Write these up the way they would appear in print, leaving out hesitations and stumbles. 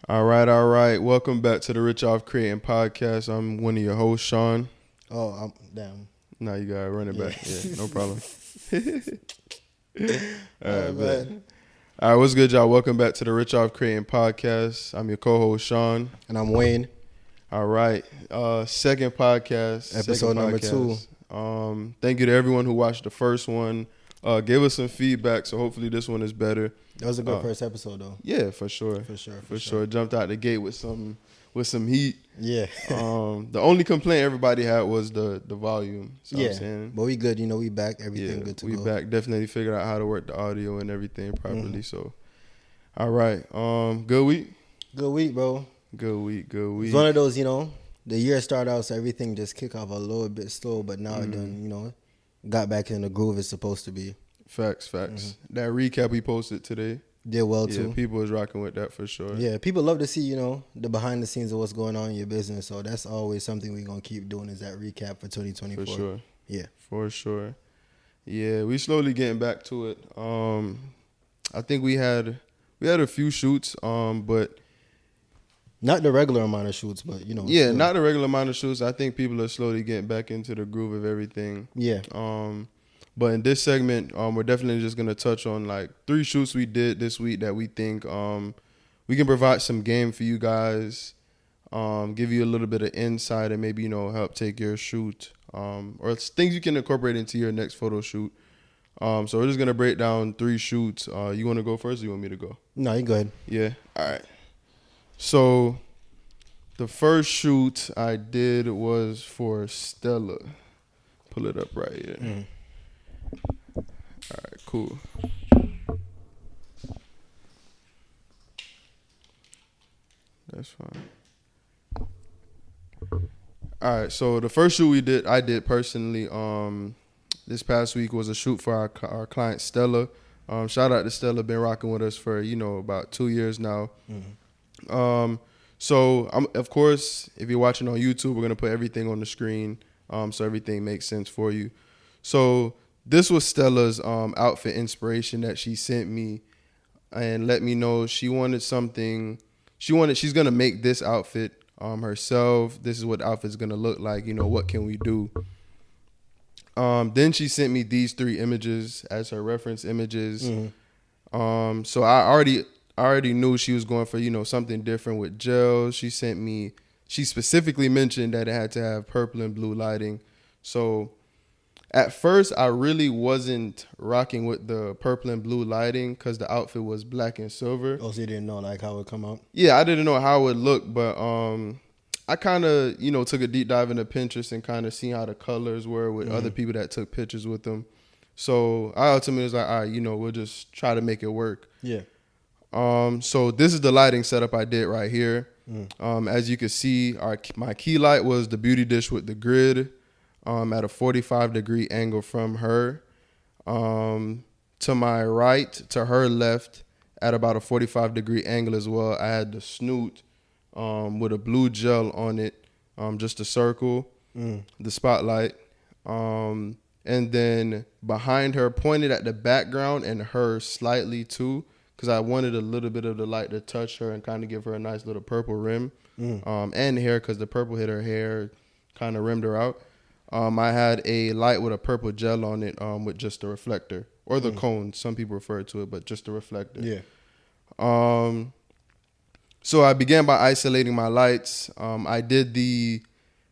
All right, all right. Welcome back to the Rich Off Creating podcast. I'm one of your hosts, Sean. Oh, damn. Now you gotta run it Yeah. back. Yeah, no problem. All Oh, right, bet. man. All right, what's good, y'all? Welcome back to the Rich Off Creating podcast. I'm your co-host, Sean. And I'm Wayne. All right, second podcast, Episode number 2. Thank you to everyone who watched the first one. Gave us some feedback, so hopefully this one is better. That was a good first episode, though. Yeah, for sure, For sure. Jumped out the gate with some heat. Yeah. The only complaint everybody had was the volume. So yeah. I'm saying, But we good. You know, we back. Everything good to we go. back. Definitely figured out how to work the audio and everything properly. So, all right. Good week. Good week, bro. Good week. It's one of those, the year started out, so everything just kick off a little bit slow, but now it done, got back in the groove it's supposed to be. Facts. That recap we posted today. Did well, Yeah, too. people was rocking with that for sure. Yeah, people love to see, the behind the scenes of what's going on in your business. So that's always something we're going to keep doing is that recap for 2024. For sure. Yeah. For sure. Yeah, we slowly getting back to it. I think we had a few shoots, but Not the regular amount of shoots, but, yeah, still. not a regular amount of shoots. I think people are slowly getting back into the groove of everything. Yeah. But in this segment, we're definitely just gonna touch on like 3 shoots we did this week that we think we can provide some game for you guys, give you a little bit of insight and maybe help take your shoot or it's things you can incorporate into your next photo shoot. So we're just gonna break down 3 shoots. You want to go first, or you want me to go? No, you go ahead. Yeah. All right. So the first shoot I did was for Stella. Pull it up right here. All right, cool. That's fine. All right, so the first shoot I did personally, this past week was a shoot for our client Stella. Shout out to Stella, been rocking with us for about 2 years now. So of course, if you're watching on YouTube, we're gonna put everything on the screen, so everything makes sense for you. So this was Stella's outfit inspiration that she sent me, and let me know she wanted something. She's gonna make this outfit herself. This is what the outfit's gonna look like. What can we do? Then she sent me these 3 images as her reference images. So I already knew she was going for something different with gels. She specifically mentioned that it had to have purple and blue lighting. So at first I really wasn't rocking with the purple and blue lighting because the outfit was black and silver. Oh, so you didn't know like how it would come out? Yeah, I didn't know how it would look, but I kind of took a deep dive into Pinterest and kind of seen how the colors were with other people that took pictures with them. So I ultimately was like, all right, we'll just try to make it work. Yeah. So this is the lighting setup I did right here. As you can see, my key light was the beauty dish with the grid at a 45-degree angle from her. To my right, to her left, at about a 45-degree angle as well, I had the snoot with a blue gel on it, just a circle, the spotlight. And then behind her, pointed at the background and her slightly too, because I wanted a little bit of the light to touch her and kind of give her a nice little purple rim, and hair, because the purple hit her hair, kind of rimmed her out. I had a light with a purple gel on it with just a reflector, or the cone. Some people refer to it, but just a reflector. Yeah. So I began by isolating my lights. I did the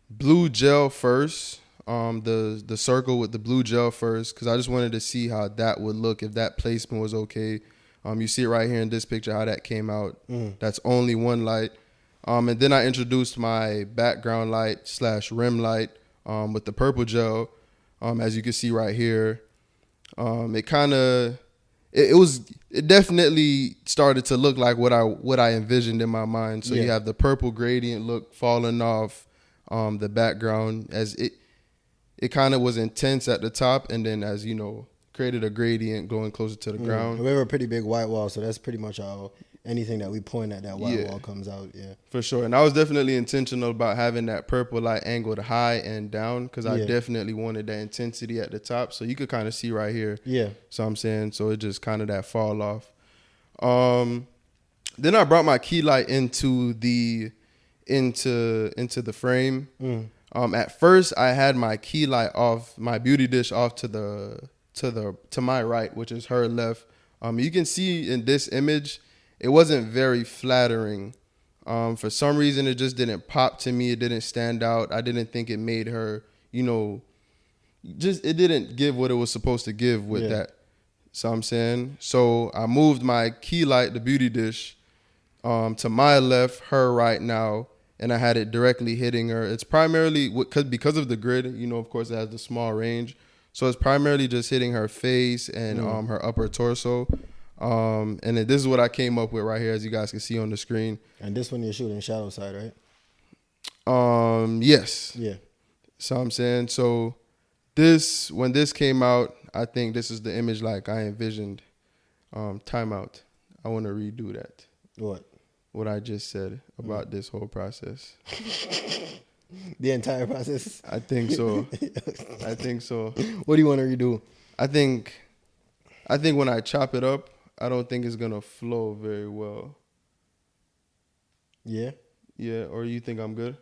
blue gel first, the circle with the blue gel first, because I just wanted to see how that would look, if that placement was okay. You see it right here in this picture how that came out. That's only one light. And then I introduced my background light / rim light with the purple gel. As you can see right here, it definitely started to look like what I envisioned in my mind. So you have the purple gradient look falling off the background, as it kind of was intense at the top, and then as created a gradient going closer to the ground. We have a pretty big white wall, so that's pretty much how anything that we point at that white wall comes out. Yeah, for sure. And I was definitely intentional about having that purple light angled high and down, because I definitely wanted that intensity at the top. So you could kind of see right here. Yeah. So I'm saying, so it just kind of that fall off. then I brought my key light into the frame. At first, I had my key light off, my beauty dish off to my right, which is her left. You can see in this image, it wasn't very flattering. For some reason, it just didn't pop to me. It didn't stand out. I didn't think it made her, it didn't give what it was supposed to give with that. So I'm saying, so I moved my key light, the beauty dish, to my left, her right now, and I had it directly hitting her. It's primarily because of the grid, of course it has the small range. So it's primarily just hitting her face and her upper torso. And then this is what I came up with right here, as you guys can see on the screen. And this one you're shooting shadow side, right? Yes. Yeah. So I'm saying, so when this came out, I think this is the image like I envisioned. Timeout. I want to redo that. What I just said about this whole process. The entire process? I think so. I think so. What do you want to redo? I think when I chop it up, I don't think it's going to flow very well. Yeah? Yeah, or you think I'm good?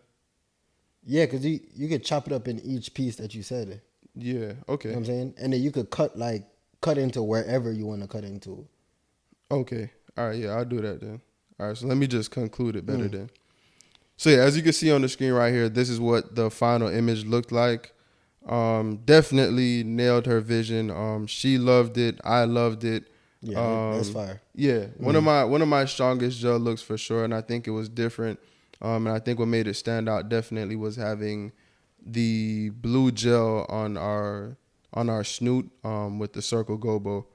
Yeah, because you could chop it up in each piece that you said. Yeah, okay. You know what I'm saying? And then you could cut into wherever you want to cut into. Okay. All right, yeah, I'll do that then. All right, so let me just conclude it better then. So yeah, as you can see on the screen right here, this is what the final image looked like. Definitely nailed her vision. She loved it. I loved it. Yeah, that's fire. Yeah, one of my strongest gel looks for sure, and I think it was different. And I think what made it stand out definitely was having the blue gel on our snoot with the circle gobo.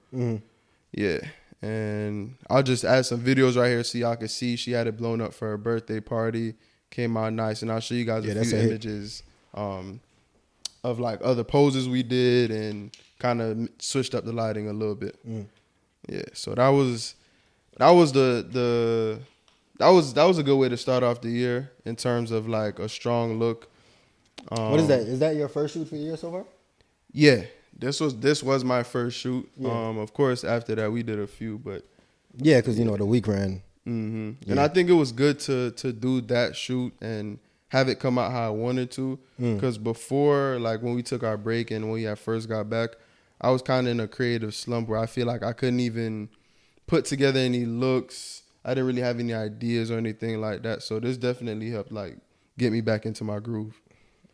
Yeah. And I'll just add some videos right here so y'all can see. She had it blown up for her birthday party. Came out nice. And I'll show you guys a few images of like other poses we did and kind of switched up the lighting a little bit. Yeah. So that was a good way to start off the year in terms of like a strong look. What is that? Is that your first shoot for the year so far? Yeah. This was my first shoot. Yeah. Of course, after that, we did a few, but... Yeah, because, the week ran. Yeah. And I think it was good to do that shoot and have it come out how I wanted to. Because before, like, when we took our break and when we first got back, I was kind of in a creative slump where I feel like I couldn't even put together any looks. I didn't really have any ideas or anything like that. So this definitely helped, like, get me back into my groove.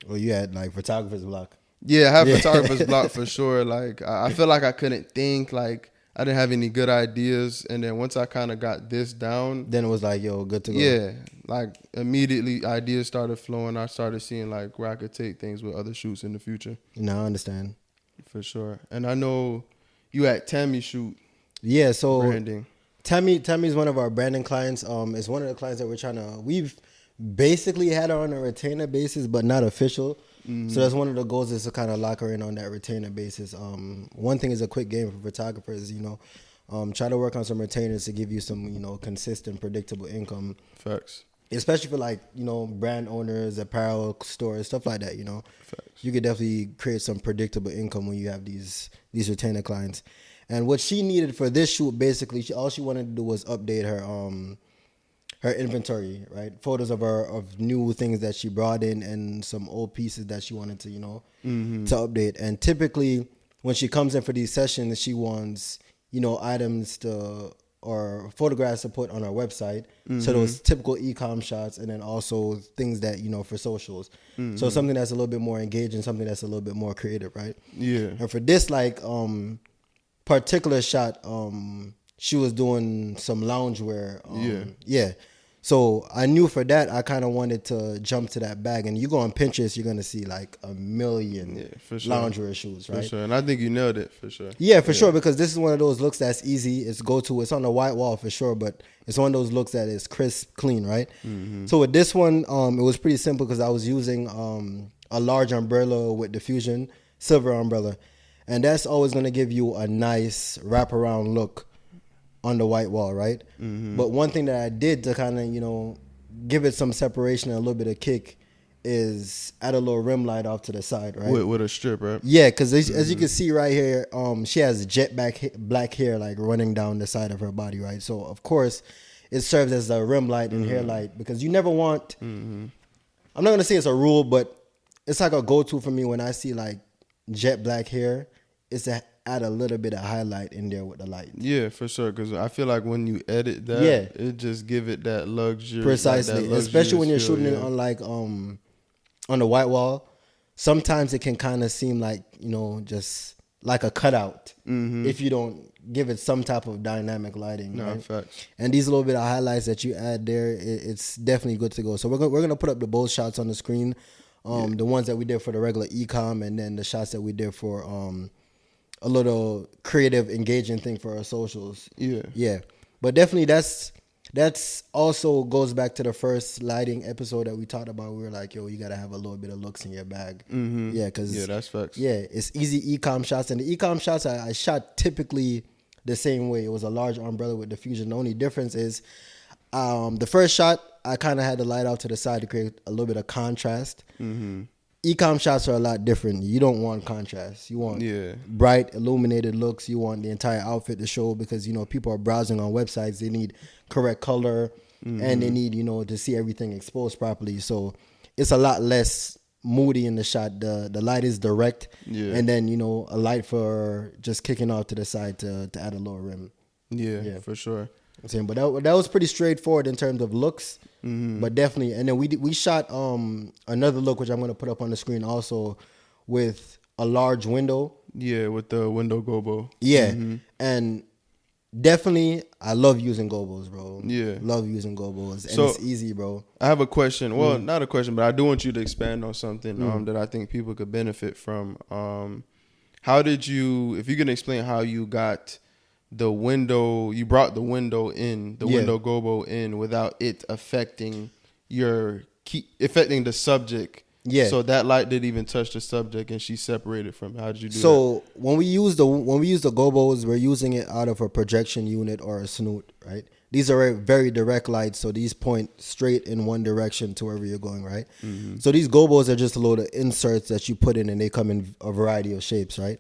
Well, you had, like, photographer's block. Yeah, I have photographer's block for sure. Like, I feel like I couldn't think. Like, I didn't have any good ideas. And then once I kind of got this down. Then it was like, yo, good to go. Yeah. Like, immediately ideas started flowing. I started seeing, like, where I could take things with other shoots in the future. No, I understand. For sure. And I know you had Tammy shoot. Yeah, so. Branding. Tammy's one of our branding clients. It's one of the clients that we've basically had her on a retainer basis, but not official. So that's one of the goals, is to kind of lock her in on that retainer basis. One thing is a quick game for photographers, try to work on some retainers to give you some, consistent, predictable income. Facts. Especially for like, brand owners, apparel stores, stuff like that, Facts. You could definitely create some predictable income when you have these retainer clients. And what she needed for this shoot, basically, all she wanted to do was update her inventory, right? Photos of new things that she brought in and some old pieces that she wanted to, to update. And typically when she comes in for these sessions, she wants, items or photographs to put on our website. So those typical e-com shots, and then also things that, for socials. So something that's a little bit more engaging, something that's a little bit more creative, right? Yeah. And for this, particular shot, she was doing some loungewear. Yeah. So I knew for that, I kind of wanted to jump to that bag. And you go on Pinterest, you're going to see like a million loungewear shoes, right? For sure. And I think you nailed it, for sure. Yeah, for sure. Because this is one of those looks that's easy. It's go-to. It's on the white wall for sure. But it's one of those looks that is crisp, clean, right? So with this one, it was pretty simple because I was using a large umbrella with diffusion, silver umbrella. And that's always going to give you a nice wraparound look on the white wall, right? But one thing that I did to kind of, give it some separation and a little bit of kick is add a little rim light off to the side, right? With a strip, right? Yeah, because as you can see right here, she has jet black hair like running down the side of her body, right? So, of course, it serves as a rim light and hair light, because you never want. Mm-hmm. I'm not gonna say it's a rule, but it's like a go-to for me when I see like jet black hair. It's to add a little bit of highlight in there with the light. Yeah, for sure. Because I feel like when you edit that, it just give it that luxury. Precisely, like that especially when you're feel, shooting it on like on the white wall. Sometimes it can kind of seem like, you know, just like a cutout if you don't give it some type of dynamic lighting. No, right? facts. And these little bit of highlights that you add there, it's definitely good to go. So we're gonna put up the both shots on the screen, the ones that we did for the regular e-com, and then the shots that we did for a little creative, engaging thing for our socials. Yeah. But definitely that's also goes back to the first lighting episode that we talked about. We were like, yo, you got to have a little bit of looks in your bag. Mm-hmm. Yeah, because that's facts. Yeah, it's easy e-com shots. And the e-com shots I shot typically the same way. It was a large umbrella with diffusion. The only difference is the first shot, I kind of had the light out to the side to create a little bit of contrast. Mm-hmm. E-com shots are a lot different. You don't want contrast. You want bright, illuminated looks. You want the entire outfit to show, because, you know, people are browsing on websites. They need correct color and they need, you know, to see everything exposed properly. So it's a lot less moody in the shot. The light is direct. And then, you know, a light for just kicking off to the side to add a lower rim. Yeah, for sure. But that was pretty straightforward in terms of looks, but definitely. And then we shot another look, which I'm going to put up on the screen also, with a large window. Yeah, with the window gobo. Yeah, and definitely I love using gobos, bro. Yeah, love using gobos, and so, it's easy, bro. I have a question. Well, not a question, but I do want you to expand on something that I think people could benefit from. How did you, if you can explain how you got the window, you brought the window in, window gobo in without it affecting affecting the subject. Yeah. So that light didn't even touch the subject and she separated from it. How did you do that? So when we use the gobos, we're using it out of a projection unit or a snoot, right? These are very direct lights, so these point straight in one direction to wherever you're going, right? So these gobos are just a load of inserts that you put in, and they come in a variety of shapes, right?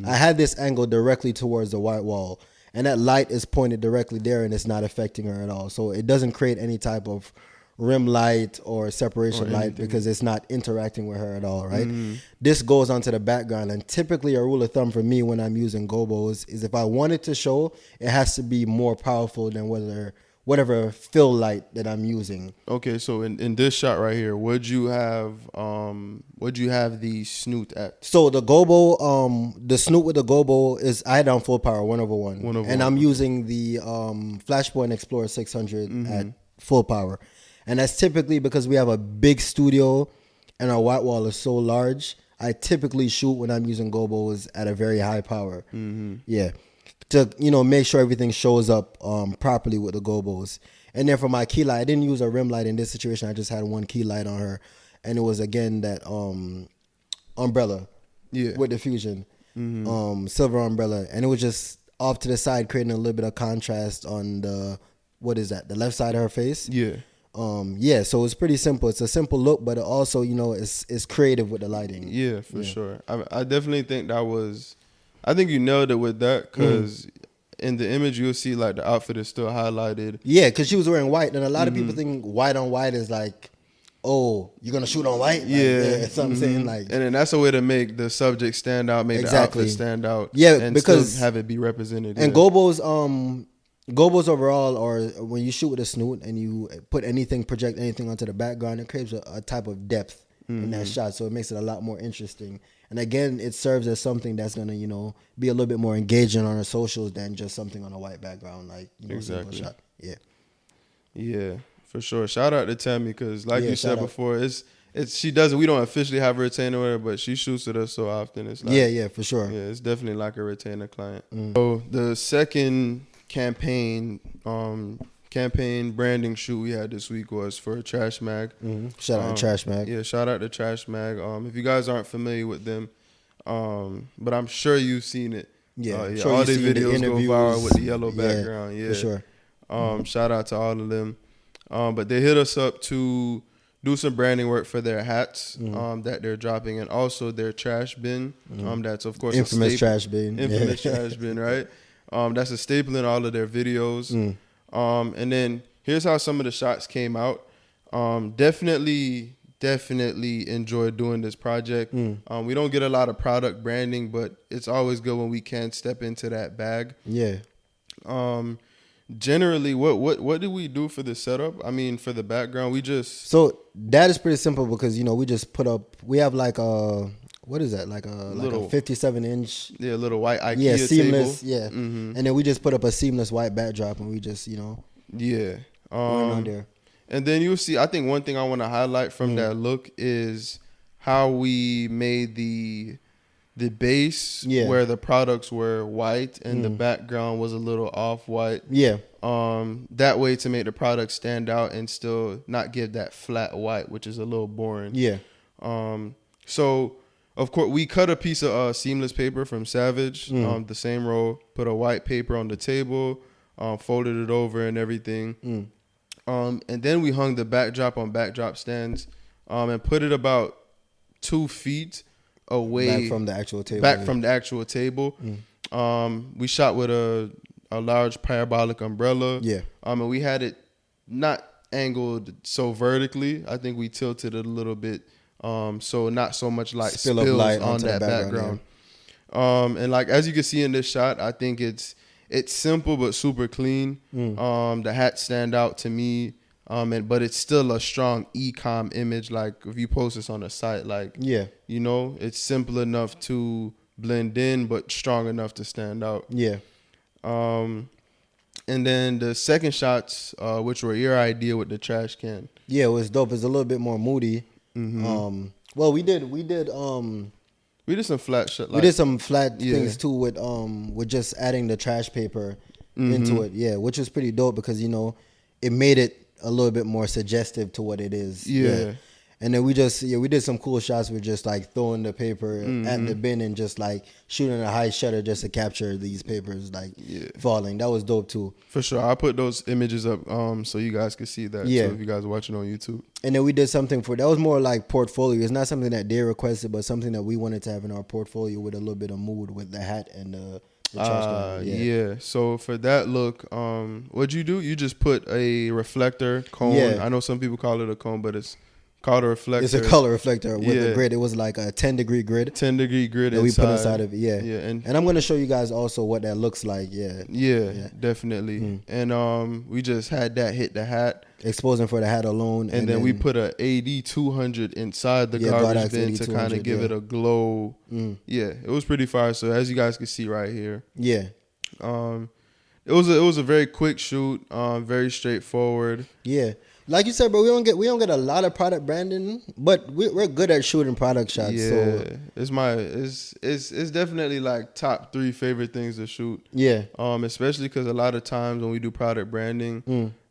I had this angle directly towards the white wall, and that light is pointed directly there, and it's not affecting her at all. So it doesn't create any type of rim light or separation light because it's not interacting with her at all, right? This goes onto the background, and typically a rule of thumb for me when I'm using gobos is if I want it to show, it has to be more powerful than whatever fill light that I'm using. Okay, so in this shot right here, would you have the snoot at? So the gobo, the snoot with the gobo is I had on full power 1/1, and I'm using the Flashpoint Explorer 600 at full power, and that's typically because we have a big studio and our white wall is so large. I typically shoot when I'm using gobos at a very high power. Yeah. To, you know, make sure everything shows up properly with the gobos. And then for my key light, I didn't use a rim light in this situation. I just had one key light on her, and it was again that umbrella with diffusion, silver umbrella, and it was just off to the side, creating a little bit of contrast on the left side of her face. So it's pretty simple. It's a simple look, but it also, you know, it's creative with the lighting. Yeah, for sure. I definitely think I think you nailed it with that, because in the image you'll see like the outfit is still highlighted. Yeah, because she was wearing white, and a lot of people think white on white is like, oh, you're gonna shoot on white. Like, that's what I'm saying. Like, and then that's a way to make the subject stand out, make the outfit stand out. Yeah, and because still have it be represented. And gobos overall, or when you shoot with a snoot and you project anything onto the background, it creates a type of depth in that shot, so it makes it a lot more interesting. And again, it serves as something that's gonna, you know, be a little bit more engaging on our socials than just something on a white background, like, you know, exactly. Shot. Yeah, for sure. Shout out to Tammy, because like you said before, she doesn't. We don't officially have a retainer with her, but she shoots with us so often. It's like, for sure. Yeah, it's definitely like a retainer client. So the second campaign branding shoot we had this week was for Trash Mag. Shout out to Trash Mag. Yeah, shout out to Trash Mag. If you guys aren't familiar with them, but I'm sure you've seen it. Sure, all their videos go viral with the yellow background. Yeah, for sure. Shout out to all of them. But they hit us up to do some branding work for their hats that they're dropping, and also their trash bin. That's of course infamous trash bin. Infamous trash bin, right? That's a staple in all of their videos. And then here's how some of the shots came out. Definitely enjoyed doing this project. We don't get a lot of product branding, but it's always good when we can step into that bag. Yeah. Generally, what did we do for the setup? I mean, for the background, we just So that is pretty simple because we just put up. We have like a what is that? Like a Little- 57-inch. a little white IKEA Yeah, seamless. table. Yeah, and then we just put up a seamless white backdrop, and we just Yeah. went on there. And then you'll see, I think one thing I want to highlight from that look is how we made the base where the products were white and the background was a little off-white. Yeah, That way to make the product stand out and still not give that flat white, which is a little boring. yeah, So, of course, we cut a piece of seamless paper from Savage, the same roll, put a white paper on the table, folded it over and everything. And then we hung the backdrop on backdrop stands and put it about 2 feet away back from the actual table. We shot with a large parabolic umbrella. Yeah. And we had it not angled so vertically. I think we tilted it a little bit, so not so much light Spill of spills light on onto the that background, background. And like as you can see in this shot, I think it's simple but super clean. The hats stand out to me. But it's still a strong e-com image. Like if you post this on a site, like Yeah, it's simple enough to blend in, but strong enough to stand out. yeah, And then the second shots, which were your idea with the trash can. yeah. It was dope. It's a little bit more moody. Well, we did We did some flat shit. we did some flat things too with just adding the trash paper into it. Yeah, which was pretty dope because it made it a little bit more suggestive to what it is. Yeah. And then we did some cool shots with just like throwing the paper at the bin and just like shooting a high shutter just to capture these papers like falling. That was dope too. For sure. I'll put those images up so you guys can see that too if you guys are watching on YouTube. And then we did something that was more like portfolio. It's not something that they requested, but something that we wanted to have in our portfolio with a little bit of mood with the hat and the trash can. Yeah. So for that look, what'd you do? You just put a reflector cone. Yeah. I know some people call it a cone, but it's called a reflector. It's a color reflector with a grid. It was like a 10-degree grid. 10-degree grid that we inside. put inside of it. Yeah. Yeah. And I'm going to show you guys also what that looks like. Yeah, definitely. And we just had that hit the hat. Exposing for the hat alone. And then we put a AD 200 inside the garbage bin to kind of give it a glow. Yeah, it was pretty fire. So as you guys can see right here. Yeah. It was a very quick shoot, very straightforward. Yeah. Like you said, bro, we don't get a lot of product branding, but we're good at shooting product shots. Yeah, so. it's definitely like top 3 favorite things to shoot. Yeah. Especially because a lot of times when we do product branding,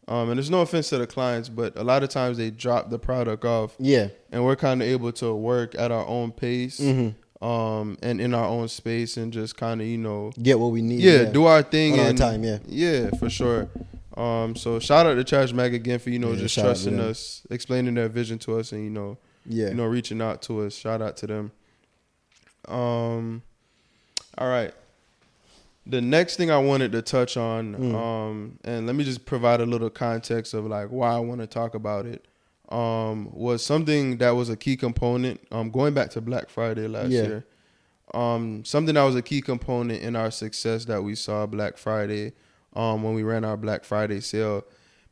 and there's no offense to the clients, but a lot of times they drop the product off. Yeah. And we're kind of able to work at our own pace, and in our own space, and just kind of get what we need. Yeah, do our thing on our and, time. Yeah. Yeah, for sure. So shout out to Trash Mag again for just trusting us, explaining their vision to us, and reaching out to us. Shout out to them. All right. The next thing I wanted to touch on, and let me just provide a little context of like why I want to talk about it, was something that was a key component. Going back to Black Friday last year, something that was a key component in our success that we saw Black Friday. When we ran our Black Friday sale,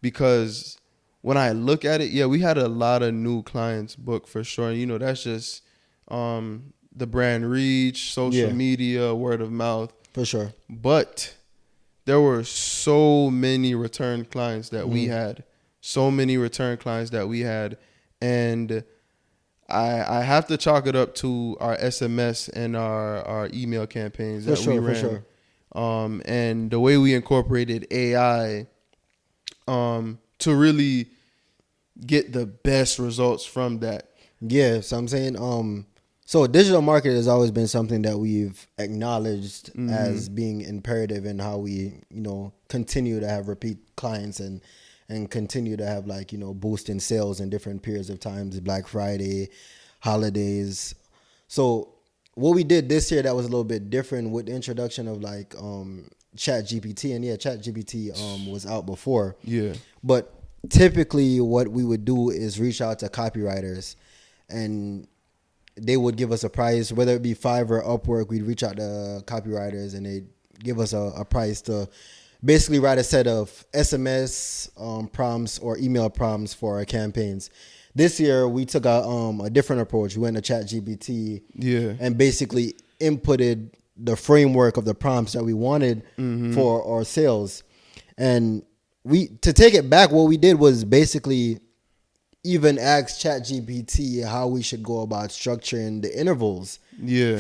because when I look at it, we had a lot of new clients booked for sure. And, that's just the brand reach, social media, word of mouth. For sure. But there were so many return clients that we had. And I have to chalk it up to our SMS and our email campaigns that we ran. For sure. And the way we incorporated AI to really get the best results from that. Yeah, so I'm saying, so digital marketing has always been something that we've acknowledged as being imperative in how we, continue to have repeat clients and continue to have boost in sales in different periods of times, Black Friday, holidays. So what we did this year that was a little bit different with the introduction of ChatGPT, and ChatGPT was out before. Yeah. But typically what we would do is reach out to copywriters, and they would give us a price, whether it be Fiverr or Upwork. We'd reach out to copywriters and they'd give us a price to basically write a set of SMS prompts or email prompts for our campaigns. This year we took a different approach. We went to ChatGPT and basically inputted the framework of the prompts that we wanted for our sales. And to take it back, what we did was basically even ask ChatGPT how we should go about structuring the intervals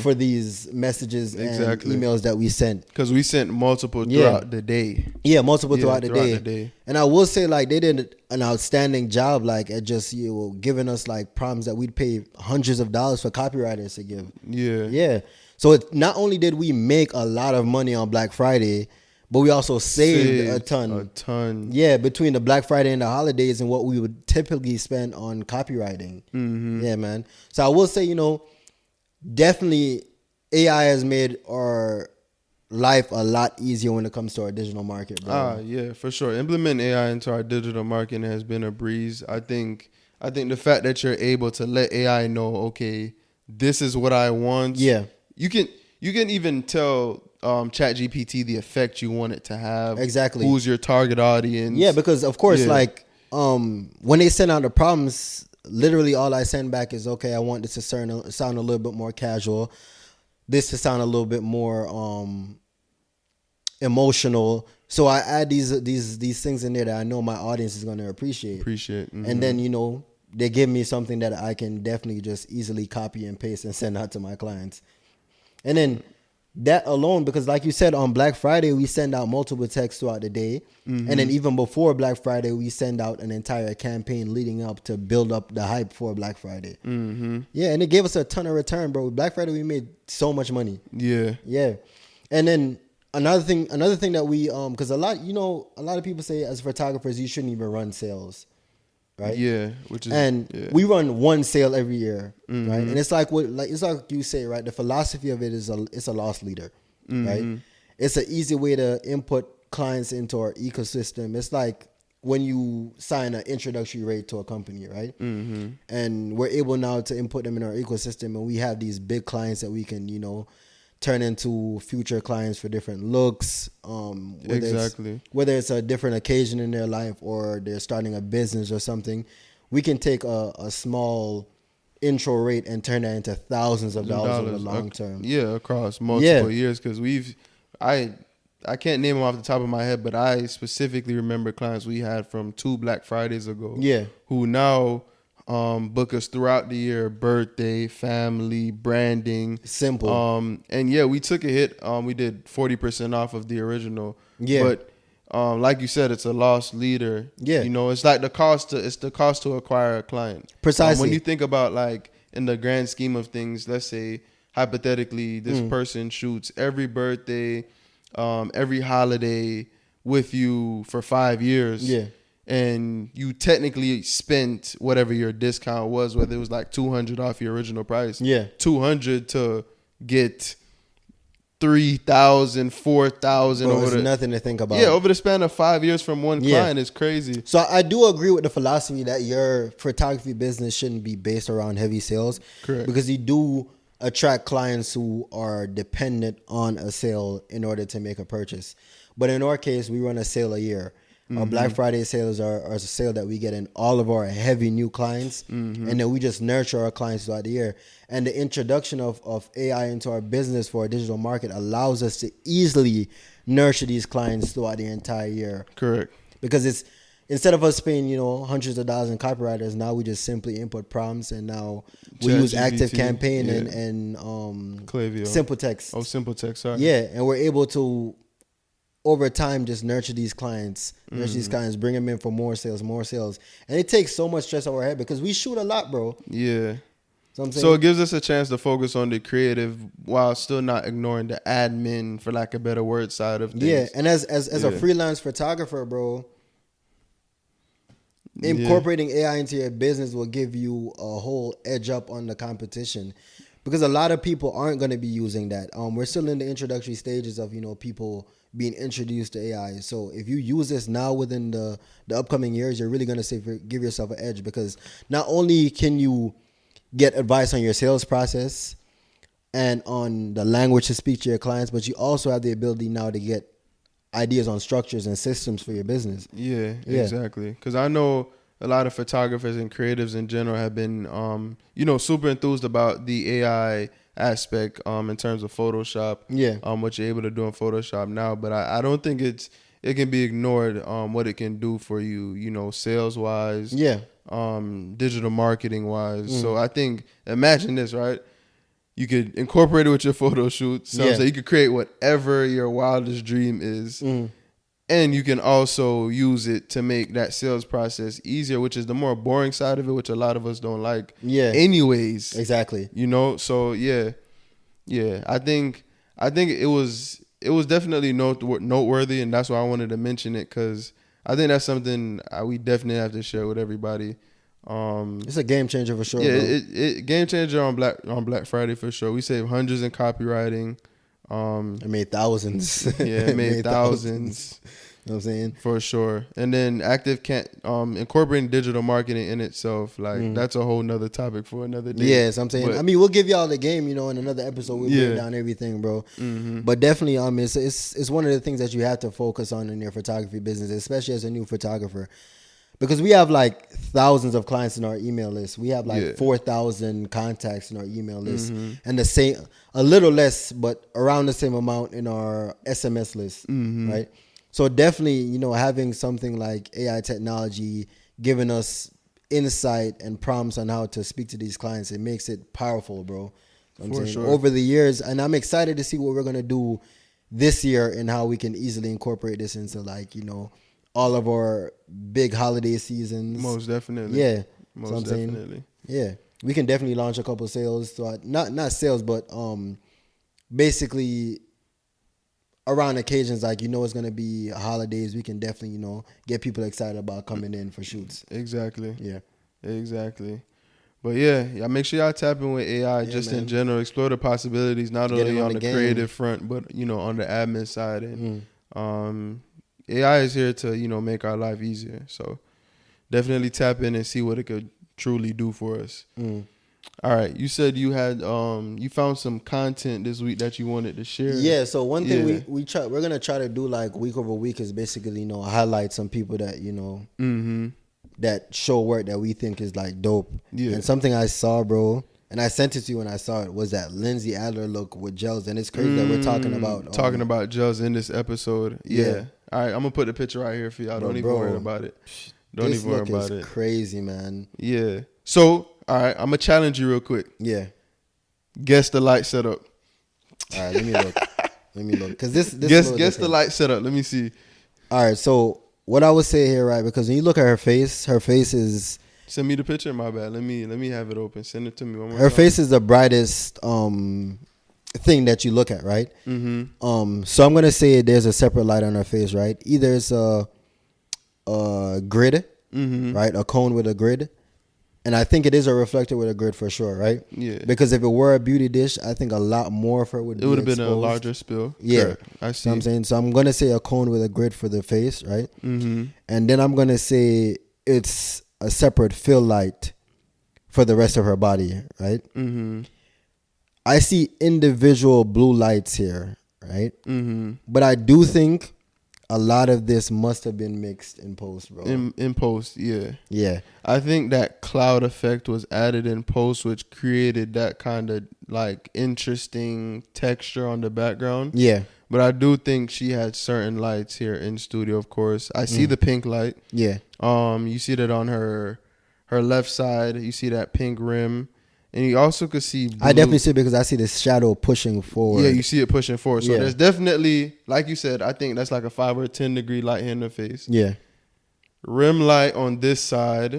for these messages and emails that we sent. Because we sent multiple throughout the day. Yeah, multiple throughout the day. And I will say, like, they did an outstanding job, like, at just giving us like prompts that we'd pay hundreds of dollars for copywriters to give. Yeah. So not only did we make a lot of money on Black Friday, but we also saved a ton. Yeah, between the Black Friday and the holidays and what we would typically spend on copywriting. Yeah, man. So I will say, definitely AI has made our life a lot easier when it comes to our digital market, bro. Yeah, for sure. Implementing AI into our digital marketing has been a breeze. I think the fact that you're able to let AI know, okay, this is what I want. Yeah. You can even tell ChatGPT the effect you want it to have. Exactly. Who's your target audience? Yeah, because of course, like when they send out the problems, literally all I send back is, okay, I want this to sound a little bit more casual, this to sound a little bit more emotional. So I add these things in there that I know my audience is going to appreciate. And then they give me something that I can definitely just easily copy and paste and send out to my clients. And then that alone, because like you said, on Black Friday, we send out multiple texts throughout the day. And then even before Black Friday, we send out an entire campaign leading up to build up the hype for Black Friday. Yeah, and it gave us a ton of return, bro. Black Friday, we made so much money. Yeah. And then another thing that we, because a lot of people say as photographers, you shouldn't even run sales. Right. Yeah, we run one sale every year, right? And it's like you say, right? The philosophy of it is it's a loss leader, right? It's an easy way to input clients into our ecosystem. It's like when you sign an introductory rate to a company, right? And we're able now to input them in our ecosystem, and we have these big clients that we can, turn into future clients for different looks. Whether it's a different occasion in their life or they're starting a business or something, we can take a small intro rate and turn that into thousands of dollars over the long term. Yeah, across multiple years. Because I can't name them off the top of my head, but I specifically remember clients we had from 2 Black Fridays ago. Yeah, who now book us throughout the year, birthday, family, branding. Simple. And yeah, we took a hit. We did 40% off of the original. Yeah. But like you said, it's a loss leader. Yeah. It's like the cost to acquire a client. Precisely. When you think about, like, in the grand scheme of things, let's say hypothetically this person shoots every birthday, every holiday with you for 5 years. Yeah. And you technically spent whatever your discount was, whether it was like $200 off your original price. Yeah. $200 to get 3,000, 4,000 over nothing to think about. Yeah, over the span of 5 years from one client is crazy. So I do agree with the philosophy that your photography business shouldn't be based around heavy sales. Correct. Because you do attract clients who are dependent on a sale in order to make a purchase. But in our case, we run a sale a year. Our Black Friday sales are a sale that we get in all of our heavy new clients, and then we just nurture our clients throughout the year. And the introduction of AI into our business for our digital market allows us to easily nurture these clients throughout the entire year. Correct. Because it's instead of us paying hundreds of dollars in copywriters, now we just simply input prompts, and now we use ActiveCampaign and Klaviyo. SimpleText. Oh, SimpleText. Sorry. Yeah, and we're able to, over time, just nurture these clients, bring them in for more sales. And it takes so much stress off our head because we shoot a lot, bro. Yeah. So it gives us a chance to focus on the creative while still not ignoring the admin, for lack of a better word, side of things. Yeah, and as a freelance photographer, bro, incorporating AI into your business will give you a whole edge up on the competition. Because a lot of people aren't going to be using that. We're still in the introductory stages of, people being introduced to AI. So if you use this now within the upcoming years, you're really gonna give yourself an edge, because not only can you get advice on your sales process and on the language to speak to your clients, but you also have the ability now to get ideas on structures and systems for your business. Yeah, Yeah. exactly. Because I know a lot of photographers and creatives in general have been, super enthused about the AI aspect in terms of Photoshop. Yeah. What you're able to do in Photoshop now. But I don't think it can be ignored what it can do for you, sales wise. Yeah. Digital marketing wise. So I think, imagine this, right? You could incorporate it with your photo shoots. So you could create whatever your wildest dream is. And you can also use it to make that sales process easier, which is the more boring side of it, which a lot of us don't like. Yeah. Anyways. Exactly. So yeah. I think it was definitely noteworthy, and that's why I wanted to mention it, because I think that's something we definitely have to share with everybody. It's a game changer for sure. Yeah, bro. it game changer on Black Friday for sure. We saved hundreds in copywriting. I made thousands. Yeah, it made thousands. You know what I'm saying? For sure. And then incorporating digital marketing in itself, like that's a whole nother topic for another day. Yes, I'm saying. But, we'll give y'all the game, in another episode. We'll break down everything, bro. But definitely, it's one of the things that you have to focus on in your photography business, especially as a new photographer. Because we have like thousands of clients in our email list. We have like 4,000 contacts in our email list, and a little less, but around the same amount in our SMS list, right? So definitely, having something like AI technology giving us insight and prompts on how to speak to these clients, it makes it powerful, bro. I'm saying sure. Over the years, and I'm excited to see what we're gonna do this year and how we can easily incorporate this into all of our big holiday seasons. Most definitely. Yeah. Most definitely. Yeah. We can definitely launch a couple sales. So not sales, but basically around occasions it's gonna be holidays. We can definitely, get people excited about coming in for shoots. Exactly. Yeah. Exactly. But yeah, make sure y'all tap in with AI in general. Explore the possibilities, not only on the creative front, but on the admin side. And AI is here to, make our life easier. So definitely tap in and see what it could truly do for us. All right. You said you had you found some content this week that you wanted to share. Yeah. So one thing we're gonna try to do week over week is basically highlight some people that that show work that we think is dope. Yeah. And something I saw, bro, and I sent it to you when I saw it, was that Lindsay Adler look with gels, and it's crazy that we're talking about gels in this episode. Yeah. All right, I'm gonna put the picture right here for y'all. Don't even worry about it. Don't even worry about it. This crazy, man. Yeah. So, all right, I'm gonna challenge you real quick. Yeah. Guess the light setup. All right, let me look. Cause this guess the light setup. Let me see. All right, so what I would say here, right? Because when you look at her face is. Send me the picture. My bad. Let me have it open. Send it to me one more time. Her face is the brightest thing that you look at, right? So I'm gonna say there's a separate light on her face, right? Either it's a grid, right? A cone with a grid, and I think it is a reflector with a grid for sure, right? Yeah. Because if it were a beauty dish, I think a lot more of her would. It would have been a larger spill. Yeah, correct. I see. You know what I'm saying, so I'm gonna say a cone with a grid for the face, right? And then I'm gonna say it's a separate fill light for the rest of her body, right? I see individual blue lights here, right? But I do think a lot of this must have been mixed in post, bro. In post, yeah. Yeah. I think that cloud effect was added in post, which created that kind of interesting texture on the background. Yeah. But I do think she had certain lights here in studio, of course. I see the pink light. Yeah. You see that on her left side. You see that pink rim. And you also could see blue. I definitely see it because I see the shadow pushing forward. Yeah, you see it pushing forward. So there's definitely, like you said, I think that's like a 5 or 10 degree light here in the face. Yeah. Rim light on this side.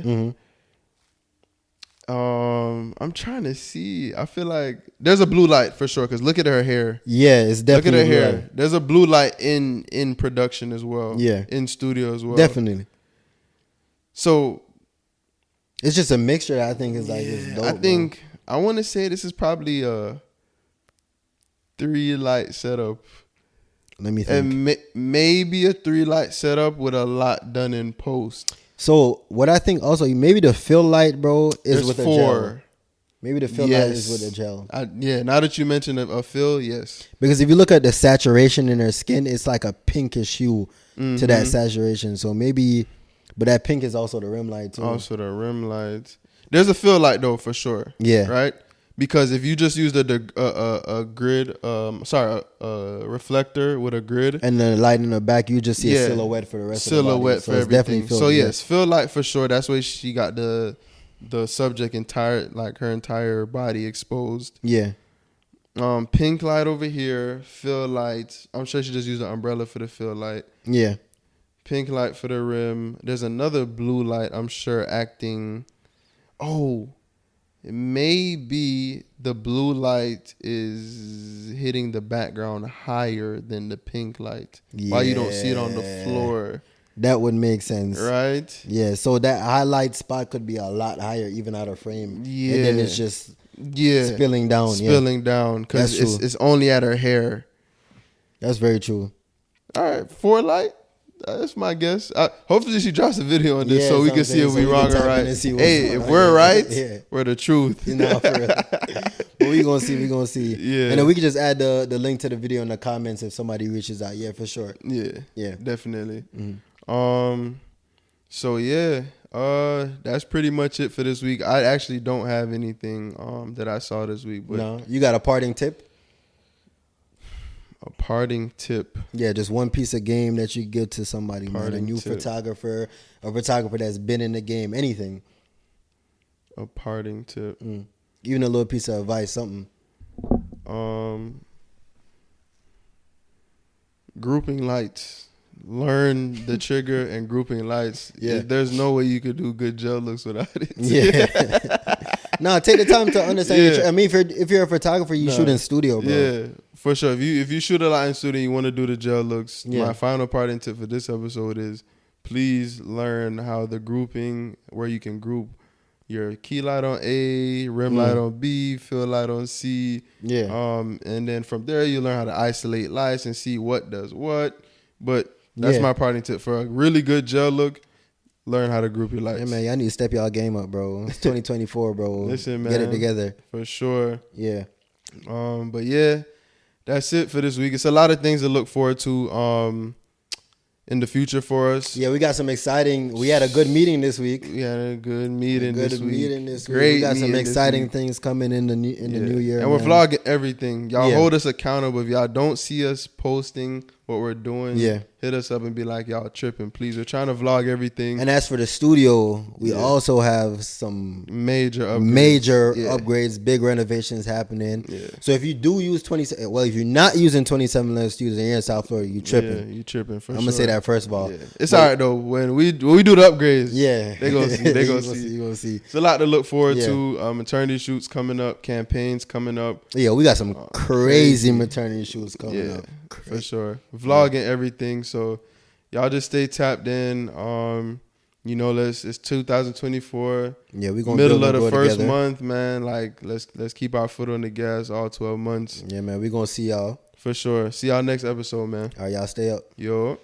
I'm trying to see. I feel like there's a blue light for sure because look at her hair. Yeah, it's definitely look at her hair. Light. There's a blue light in production as well. Yeah. In studio as well. Definitely. So it's just a mixture that I think is is dope. I think I want to say this is probably a 3 light setup. Let me think. And maybe a 3 light setup with a lot done in post. So what I think also, maybe the fill light, bro, is There's with 4. a gel. Maybe the fill light is with a gel. Yeah, now that you mentioned a fill, yes. Because if you look at the saturation in her skin, it's like a pinkish hue to that saturation. So maybe, but that pink is also the rim light too. Also the rim lights. There's a fill light though for sure. Yeah. Right. Because if you just use a grid, a reflector with a grid, and the light in the back, you just see a silhouette for the rest of the body. Silhouette for everything. Definitely So yes, fill light for sure. That's why she got the subject her entire body exposed. Yeah. Pink light over here, fill light. I'm sure she just used an umbrella for the fill light. Yeah. Pink light for the rim. There's another blue light, I'm sure, acting. Oh, maybe the blue light is hitting the background higher than the pink light. Yeah. Why you don't see it on the floor. That would make sense. Right? Yeah. So that highlight spot could be a lot higher, even out of frame. Yeah. And then it's just spilling down. Spilling down. Because it's only at her hair. That's very true. All right. 4 light. That's my guess. Hopefully she drops a video on this so we can see if we wrong or right. Hey, if we're right, we're the truth. No, for real. But we gonna see. Yeah. And then we can just add the link to the video in the comments if somebody reaches out. Yeah, for sure. Yeah. Definitely. So yeah, that's pretty much it for this week. I actually don't have anything that I saw this week. But no, you got a parting tip? A parting tip. Yeah, just one piece of game that you give to somebody, man. A new photographer, a photographer that's been in the game, anything. A parting tip. Even a little piece of advice, something. Grouping lights. Learn the trigger and grouping lights. Yeah. There's no way you could do good gel looks without it. Yeah. No, take the time to understand. I mean, if you're a photographer, you shoot in studio, bro. Yeah, for sure. If you shoot a lot in studio, and you want to do the gel looks. My final parting tip for this episode is please learn how the grouping, where you can group your key light on A, rim light on B, fill light on C. Yeah. And then from there you learn how to isolate lights and see what does what. But that's my parting tip for a really good gel look. Learn how to group your lights. Yeah, man, y'all need to step y'all game up, bro. It's 2024, bro. Listen, man. Get it together. For sure. Yeah. But yeah, that's it for this week. It's a lot of things to look forward to in the future for us. Yeah, we got some exciting. We had a good meeting this week. We had a good meeting this week. Great. We got some exciting things coming in the new year. And we're vlogging everything. Y'all hold us accountable. If y'all don't see us posting what we're doing, hit us up and be like, y'all tripping, please. We're trying to vlog everything. And as for the studio, we also have some major upgrades, big renovations happening. Yeah. So if you do use if you're not using 2711 Studios and you're in South Florida, you tripping. Yeah, you tripping for sure. I'm gonna say that first of all. Yeah. It's all right though. When we do the upgrades, they gonna see. They gonna see. You gonna see. It's a lot to look forward to. Maternity shoots coming up, campaigns coming up. Yeah, we got some crazy maternity shoots coming up. For sure. Vlogging everything. So y'all just stay tapped in. It's 2024. Yeah, we gonna middle of the first month, man. Like let's keep our foot on the gas all 12 months. Yeah, man. We gonna see y'all for sure. See y'all next episode, man. All right, y'all stay up. Yo.